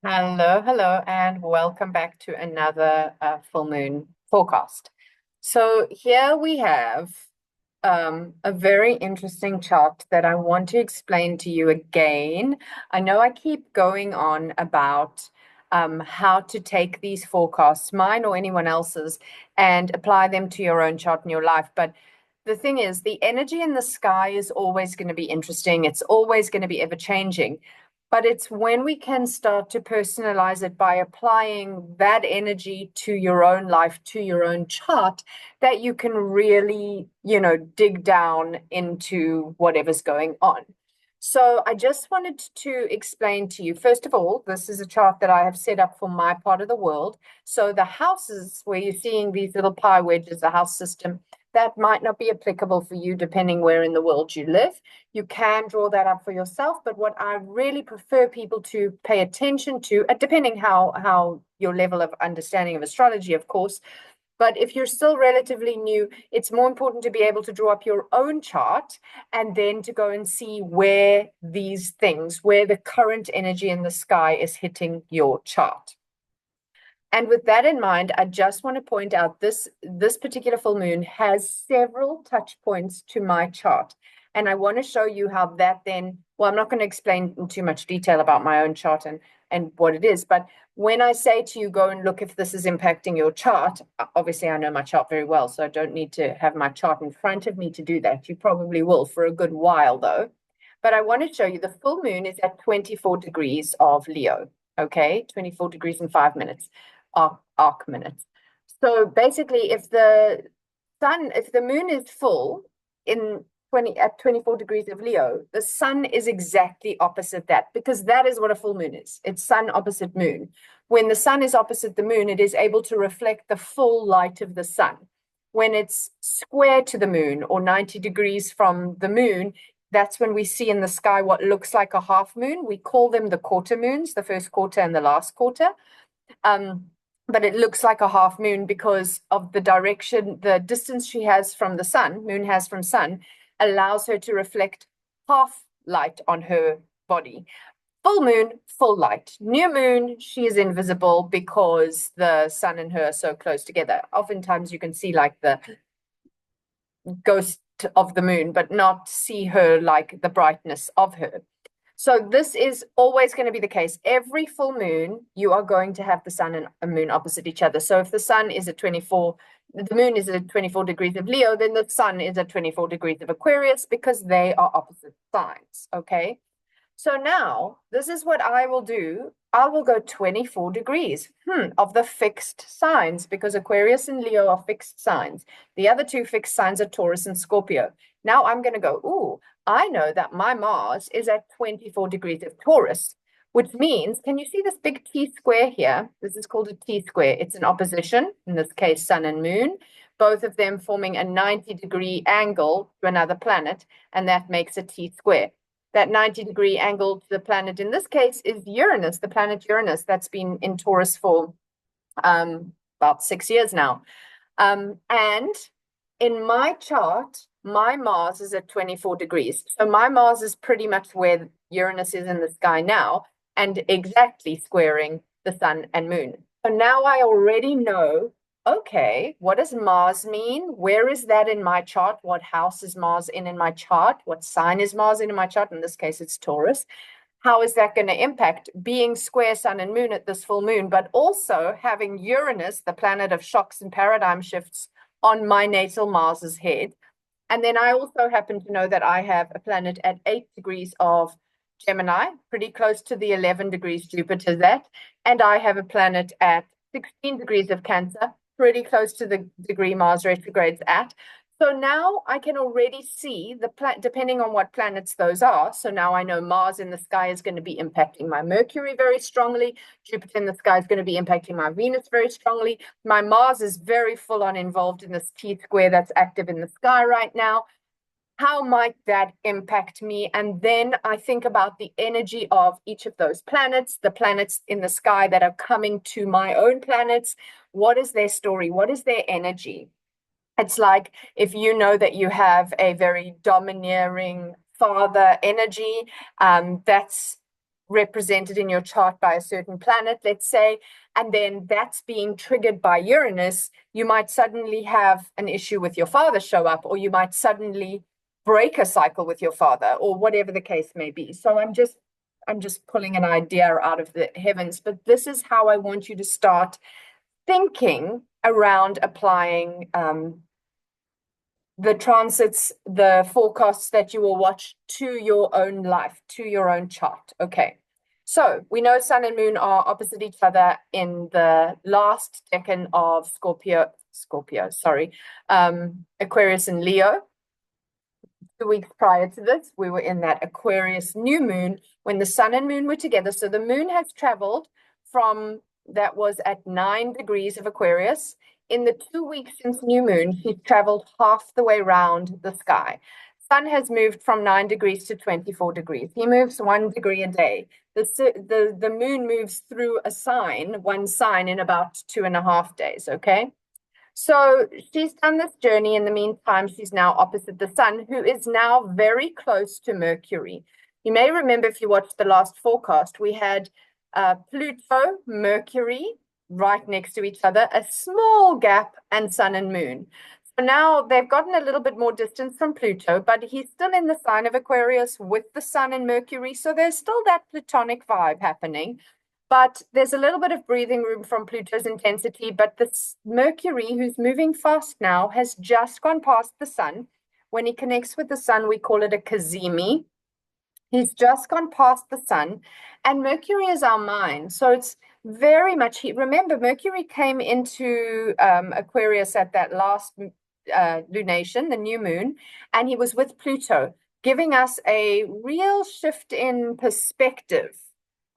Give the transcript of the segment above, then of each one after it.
Hello, and welcome back to another full moon forecast. So here we have a very interesting chart that I want to explain to you again. I know I keep going on about how to take these forecasts, mine or anyone else's, and apply them to your own chart in your life. But the thing is, the energy in the sky is always going to be interesting. It's always going to be ever changing. But it's when we can start to personalize it by applying that energy to your own life, to your own chart, that you can really, dig down into whatever's going on. So I just wanted to explain to you, first of all, this is a chart that I have set up for my part of the world. So the houses where you're seeing these little pie wedges, the house system, that might not be applicable for you depending where in the world you live. You can draw that up for yourself, but what I really prefer people to pay attention to, depending how your level of understanding of astrology, of course, but if you're still relatively new, it's more important to be able to draw up your own chart and then to go and see where these things, where the current energy in the sky is hitting your chart. And with that in mind, I just want to point out this particular full moon has several touch points to my chart. And I want to show you how that then, well, I'm not going to explain in too much detail about my own chart and what it is, but when I say to you, go and look if this is impacting your chart, obviously I know my chart very well, so I don't need to have my chart in front of me to do that. You probably will for a good while though. But I want to show you the full moon is at 24 degrees of Leo, okay? 24 degrees and 5 minutes arc minutes. So basically, if the moon is full in 24 degrees of Leo, the sun is exactly opposite that, because that is what a full moon is. It's sun opposite moon. When the sun is opposite the moon, it is able to reflect the full light of the sun. When it's square to the moon or 90 degrees from the moon, that's when we see in the sky what looks like a half moon. We call them the quarter moons, the first quarter and the last quarter. But it looks like a half moon because of the direction, the distance she has from the sun, moon has from sun, allows her to reflect half light on her body. Full moon, full light. New moon, she is invisible because the sun and her are so close together. Oftentimes you can see like the ghost of the moon, but not see her like the brightness of her. So this is always going to be the case. Every full moon, you are going to have the sun and a moon opposite each other. So if the sun is at 24, the moon is at 24 degrees of Leo, then the sun is at 24 degrees of Aquarius because they are opposite signs, okay? So now, this is what I will do. I will go 24 degrees of the fixed signs, because Aquarius and Leo are fixed signs. The other two fixed signs are Taurus and Scorpio. Now I'm going to go, ooh, I know that my Mars is at 24 degrees of Taurus, which means, can you see this big T square here? This is called a T square. It's an opposition, in this case, sun and moon, both of them forming a 90-degree angle to another planet, and that makes a T square. That 90-degree angle to the planet in this case is Uranus, the planet Uranus, that's been in Taurus for about 6 years now. And in my chart, my Mars is at 24 degrees. So my Mars is pretty much where Uranus is in the sky now, and exactly squaring the sun and moon. So now I already know, okay, what does Mars mean? Where is that in my chart? What house is Mars in my chart? What sign is Mars in my chart? In this case, it's Taurus. How is that going to impact being square sun and moon at this full moon, but also having Uranus, the planet of shocks and paradigm shifts, on my natal Mars's head? And then I also happen to know that I have a planet at 8 degrees of Gemini, pretty close to the 11 degrees Jupiter's at. And I have a planet at 16 degrees of Cancer, pretty close to the degree Mars retrogrades at. So now I can already see depending on what planets those are. So now I know Mars in the sky is going to be impacting my Mercury very strongly. Jupiter in the sky is going to be impacting my Venus very strongly. My Mars is very full on involved in this T square that's active in the sky right now. How might that impact me? And then I think about the energy of each of those planets, the planets in the sky that are coming to my own planets. What is their story? What is their energy? It's like if you know that you have a very domineering father energy, that's represented in your chart by a certain planet, let's say, and then that's being triggered by Uranus, you might suddenly have an issue with your father show up, or you might suddenly break a cycle with your father, or whatever the case may be. So I'm just pulling an idea out of the heavens, but this is how I want you to start thinking around applying the transits, the forecasts that you will watch to your own life, to your own chart. Okay. So we know Sun and Moon are opposite each other in the last decan of Aquarius and Leo. 2 weeks prior to this, we were in that Aquarius new moon when the Sun and Moon were together. So the moon has traveled from, that was at 9 degrees of Aquarius. In the 2 weeks since new moon, he's traveled half the way around the sky. Sun has moved from 9 degrees to 24 degrees. He moves 1 degree a day. The moon moves through one sign in about 2.5 days, okay? So she's done this journey. In the meantime, she's now opposite the Sun, who is now very close to Mercury. You may remember, if you watched the last forecast, we had Pluto, Mercury right next to each other, a small gap, and Sun and Moon. So now they've gotten a little bit more distance from Pluto, but he's still in the sign of Aquarius with the Sun and Mercury. So there's still that Plutonic vibe happening. But there's a little bit of breathing room from Pluto's intensity. But this Mercury, who's moving fast now, has just gone past the Sun. When he connects with the Sun, we call it a cazimi. He's just gone past the Sun. And Mercury is our mind. So it's very much, remember, Mercury came into Aquarius at that last lunation, the new moon, and he was with Pluto, giving us a real shift in perspective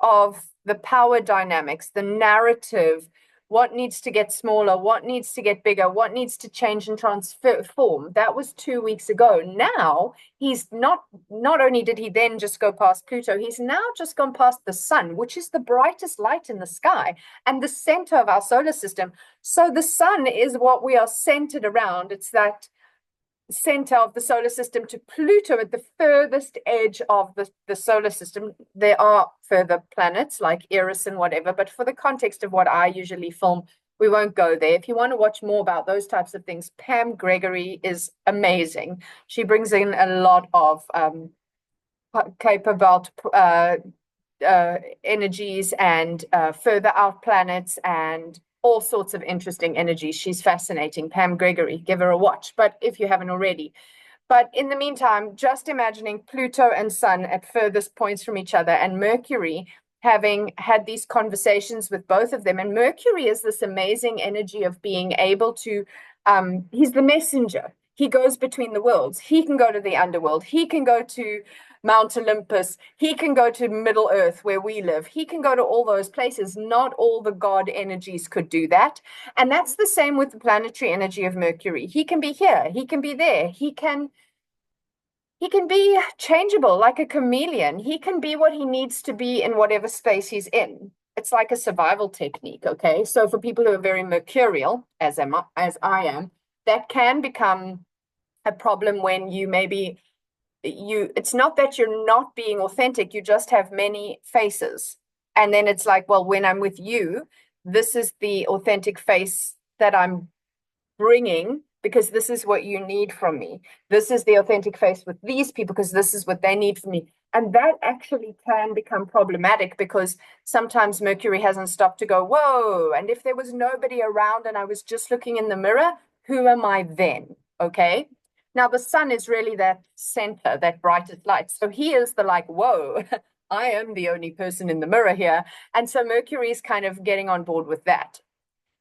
of the power dynamics, the narrative, what needs to get smaller, what needs to get bigger, what needs to change and transform. That was 2 weeks ago. Now he's not only did he then just go past Pluto, he's now just gone past the Sun, which is the brightest light in the sky and the center of our solar system. So the Sun is what we are centered around. It's that center of the solar system to Pluto at the furthest edge of the solar system. There are further planets like Eris and whatever, but for the context of what I usually film, we won't go there. If you want to watch more about those types of things, Pam Gregory is amazing. She brings in a lot of Kuiper Belt energies and further out planets and all sorts of interesting energies. She's fascinating. Pam Gregory, give her a watch, but if you haven't already. But in the meantime, just imagining Pluto and Sun at furthest points from each other, and Mercury having had these conversations with both of them. And Mercury is this amazing energy of being able to, he's the messenger. He goes between the worlds. He can go to the underworld. He can go to Mount Olympus. He can go to Middle Earth where we live. He can go to all those places. Not all the God energies could do that. And that's the same with the planetary energy of Mercury. He can be here. He can be there. He can be changeable like a chameleon. He can be what he needs to be in whatever space he's in. It's like a survival technique, okay? So for people who are very mercurial, as I am, that can become a problem when you maybe it's not that you're not being authentic, you just have many faces. And then it's like, well, when I'm with you, this is the authentic face that I'm bringing because this is what you need from me. This is the authentic face with these people because this is what they need from me. And that actually can become problematic because sometimes Mercury hasn't stopped to go, whoa. And if there was nobody around and I was just looking in the mirror, who am I then? Okay. Now, the Sun is really that center, that brightest light. So he is the like, whoa, I am the only person in the mirror here. And so Mercury is kind of getting on board with that.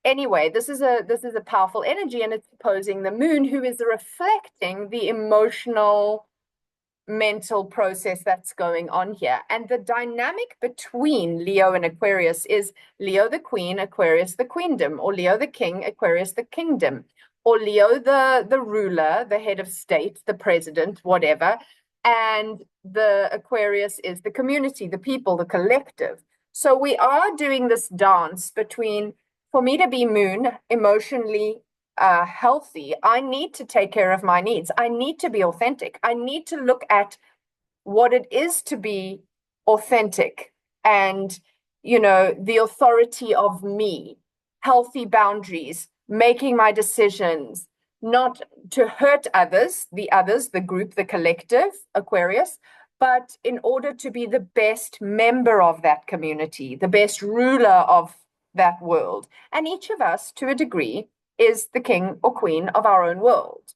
Anyway, this is a powerful energy, and it's opposing the Moon, who is reflecting the emotional, mental process that's going on here. And the dynamic between Leo and Aquarius is Leo the Queen, Aquarius the Queendom, or Leo the King, Aquarius the Kingdom, or Leo the ruler, the head of state, the president, whatever. And the Aquarius is the community, the people, the collective. So we are doing this dance between, for me to be Moon, emotionally healthy, I need to take care of my needs. I need to be authentic. I need to look at what it is to be authentic and, the authority of me, healthy boundaries, making my decisions, not to hurt others, the group, the collective, Aquarius, but in order to be the best member of that community, the best ruler of that world. And each of us, to a degree, is the king or queen of our own world.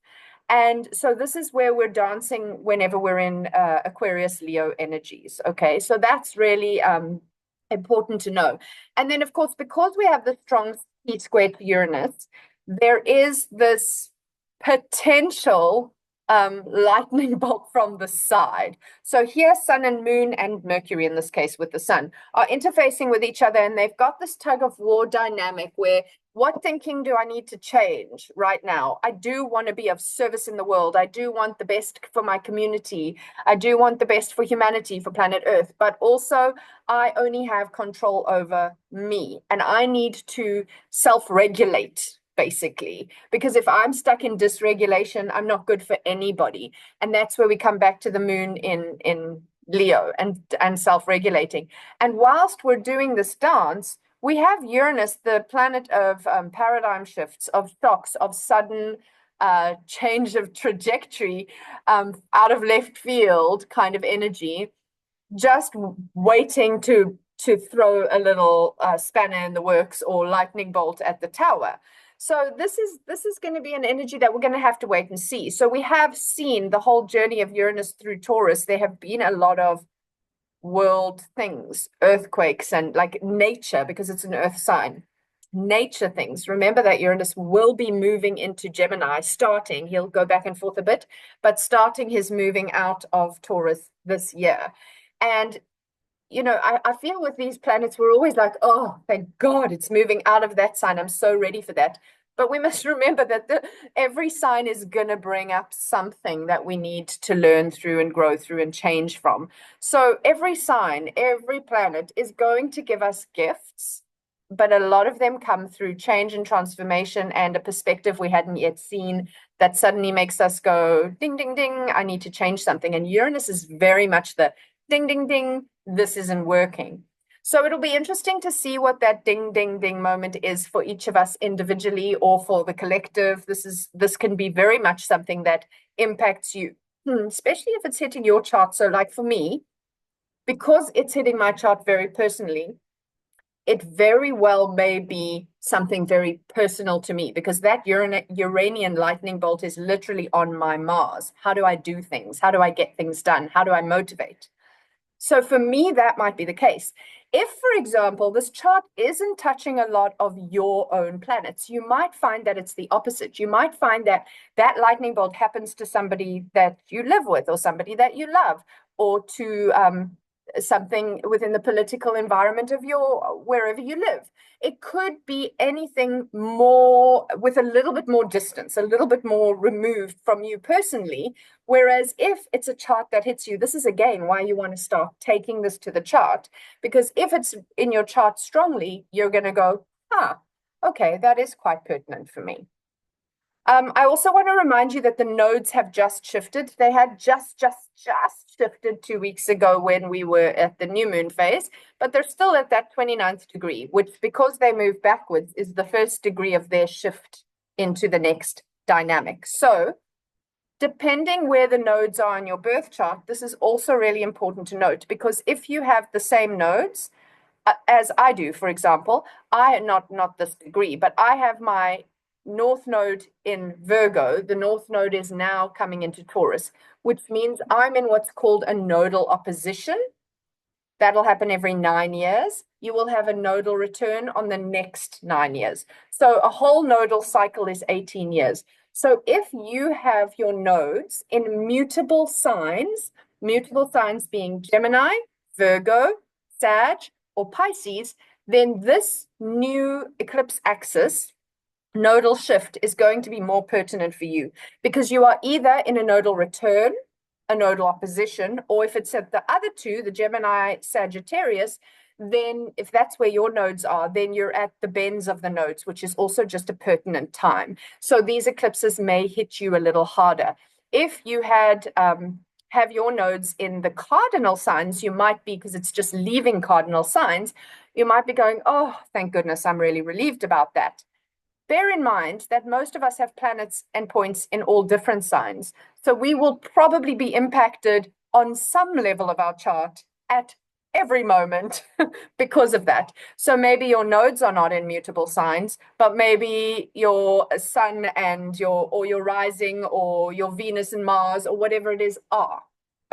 And so this is where we're dancing whenever we're in Aquarius Leo energies. Okay, so that's really important to know. And then, of course, because we have the strong P² to Uranus, there is this potential lightning bolt from the side. So here, Sun and Moon and Mercury, in this case with the Sun, are interfacing with each other, and they've got this tug of war dynamic where what thinking do I need to change right now? I do want to be of service in the world. I do want the best for my community. I do want the best for humanity, for planet Earth, but also I only have control over me, and I need to self-regulate, basically, because if I'm stuck in dysregulation, I'm not good for anybody. And that's where we come back to the moon in Leo and self-regulating. And whilst we're doing this dance, we have Uranus, the planet of paradigm shifts, of shocks, of sudden change of trajectory, out of left field kind of energy, just waiting to throw a little spanner in the works or lightning bolt at the tower. So this is going to be an energy that we're going to have to wait and see. So we have seen the whole journey of Uranus through Taurus. There have been a lot of world things, earthquakes, and like nature, because it's an earth sign, nature things. Remember that Uranus will be moving into Gemini, starting, he'll go back and forth a bit, but starting his moving out of Taurus this year. And I feel with these planets, we're always like, oh, thank God it's moving out of that sign. I'm so ready for that. But we must remember that every sign is going to bring up something that we need to learn through and grow through and change from. So every sign, every planet is going to give us gifts, but a lot of them come through change and transformation and a perspective we hadn't yet seen that suddenly makes us go, ding, ding, ding, I need to change something. And Uranus is very much the ding, ding, ding, this isn't working. So it'll be interesting to see what that ding, ding, ding moment is for each of us individually or for the collective. This can be very much something that impacts you, especially if it's hitting your chart. So like for me, because it's hitting my chart very personally, it very well may be something very personal to me, because that Uranian lightning bolt is literally on my Mars. How do I do things? How do I get things done? How do I motivate? So for me, that might be the case. If, for example, this chart isn't touching a lot of your own planets, you might find that it's the opposite. You might find that that lightning bolt happens to somebody that you live with, or somebody that you love, or to something within the political environment of wherever you live. It could be anything more with a little bit more distance, a little bit more removed from you personally. Whereas if it's a chart that hits you, this is again why you want to start taking this to the chart, because if it's in your chart strongly, you're going to go, okay, that is quite pertinent for me. I also want to remind you that the nodes have just shifted. They had just shifted 2 weeks ago when we were at the new moon phase, but they're still at that 29th degree, which, because they move backwards, is the first degree of their shift into the next dynamic. So depending where the nodes are in your birth chart, this is also really important to note, because if you have the same nodes, as I do, for example, not this degree, but I have my North Node in Virgo. The North Node is now coming into Taurus, which means I'm in what's called a nodal opposition. That'll happen every 9 years. You will have a nodal return on the next 9 years. So a whole nodal cycle is 18 years. So if you have your nodes in mutable signs being Gemini, Virgo, Sag, or Pisces, then this new eclipse axis nodal shift is going to be more pertinent for you, because you are either in a nodal return, a nodal opposition, or if it's at the other two, the Gemini, Sagittarius, then if that's where your nodes are, then you're at the bends of the nodes, which is also just a pertinent time. So these eclipses may hit you a little harder. If you had have your nodes in the cardinal signs, you might be, because it's just leaving cardinal signs, you might be going, oh, thank goodness, I'm really relieved about that. Bear in mind that most of us have planets and points in all different signs. So we will probably be impacted on some level of our chart at every moment because of that. So maybe your nodes are not in mutable signs, but maybe your sun and your rising or your Venus and Mars or whatever it is are.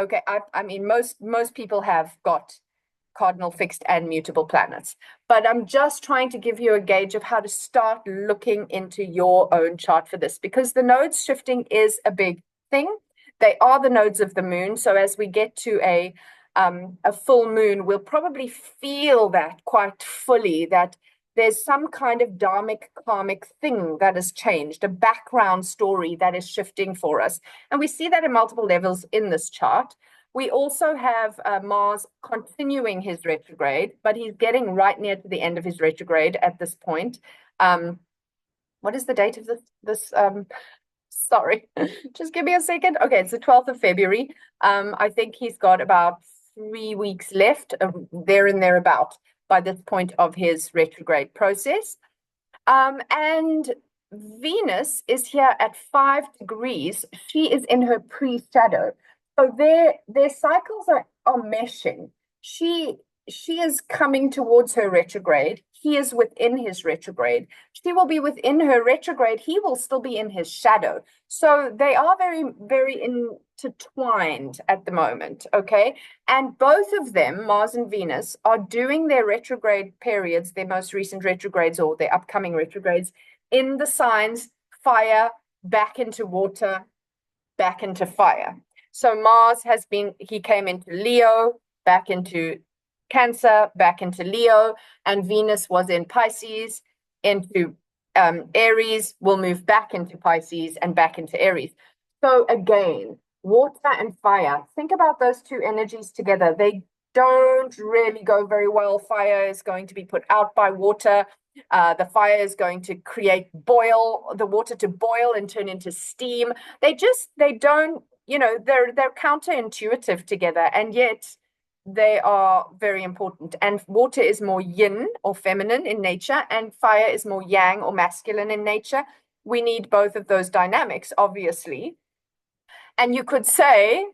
Okay, I mean most people have got cardinal fixed and mutable planets. But I'm just trying to give you a gauge of how to start looking into your own chart for this, because the nodes shifting is a big thing. They are the nodes of the moon. So as we get to a full moon, we'll probably feel that quite fully, that there's some kind of dharmic, karmic thing that has changed, a background story that is shifting for us. And we see that in multiple levels in this chart. We also have Mars continuing his retrograde, but he's getting right near to the end of his retrograde at this point. What is the date of this? Sorry, just give me a second. Okay, it's the 12th of February. I think he's got about 3 weeks left, there and thereabout, by this point of his retrograde process. And Venus is here at 5 degrees. She is in her pre-shadow. So their cycles are meshing. She is coming towards her retrograde. He is within his retrograde. She will be within her retrograde. He will still be in his shadow. So they are very, very intertwined at the moment, okay? And both of them, Mars and Venus, are doing their retrograde periods, their most recent retrogrades or their upcoming retrogrades, in the signs fire, back into water, back into fire. So Mars he came into Leo, back into Cancer, back into Leo, and Venus was in Pisces, into Aries, will move back into Pisces and back into Aries. So again, water and fire, think about those two energies together. They don't really go very well. Fire is going to be put out by water. The fire is going to create the water to boil and turn into steam. They don't, they're counterintuitive together, and yet they are very important. And water is more yin or feminine in nature, and fire is more yang or masculine in nature. We need both of those dynamics, obviously. And you could say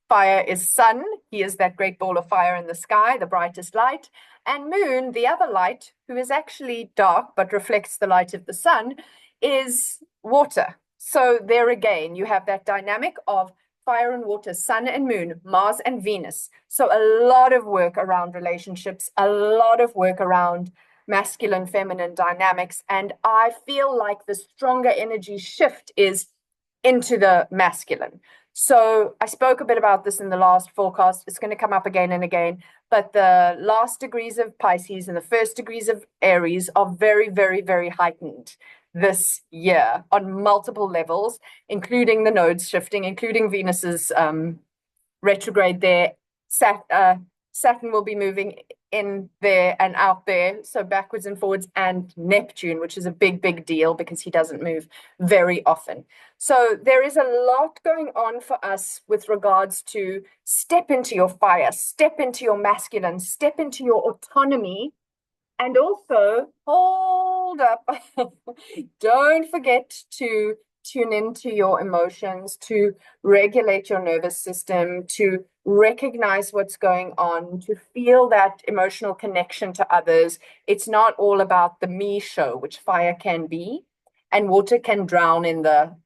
fire is sun. He is that great ball of fire in the sky, the brightest light. And moon, the other light, who is actually dark but reflects the light of the sun, is water. So there again, you have that dynamic of fire and water, sun and moon, Mars and Venus. So a lot of work around relationships, a lot of work around masculine, feminine dynamics. And I feel like the stronger energy shift is into the masculine. So I spoke a bit about this in the last forecast. It's going to come up again and again. But the last degrees of Pisces and the first degrees of Aries are very, very, very heightened this year on multiple levels, including the nodes shifting, including Venus's retrograde there. Saturn will be moving in there and out there, so backwards and forwards, and Neptune, which is a big, big deal because he doesn't move very often. So there is a lot going on for us with regards to step into your fire, step into your masculine, step into your autonomy, and also hold up. Don't forget to tune into your emotions, to regulate your nervous system, to recognize what's going on, to feel that emotional connection to others. It's not all about the me show, which fire can be, and water can drown in the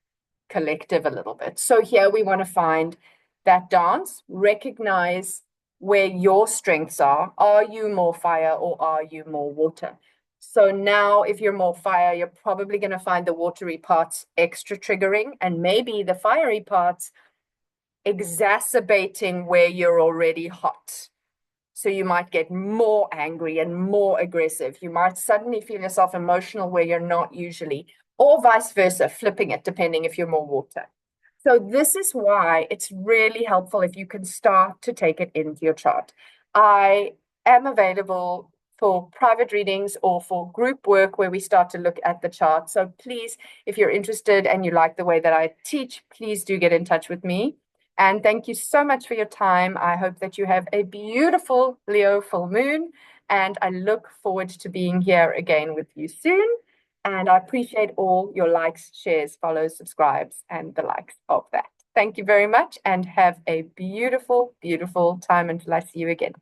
collective a little bit. So here we want to find that dance, recognize where your strengths are. Are you more fire or are you more water? So now if you're more fire, you're probably going to find the watery parts extra triggering, and maybe the fiery parts exacerbating where you're already hot. So you might get more angry and more aggressive. You might suddenly feel yourself emotional where you're not usually, or vice versa, flipping it, depending if you're more water. So this is why it's really helpful if you can start to take it into your chart. I am available for private readings or for group work where we start to look at the chart. So please, if you're interested and you like the way that I teach, please do get in touch with me. And thank you so much for your time. I hope that you have a beautiful Leo full moon, and I look forward to being here again with you soon. And I appreciate all your likes, shares, follows, subscribes, and the likes of that. Thank you very much and have a beautiful, beautiful time until I see you again.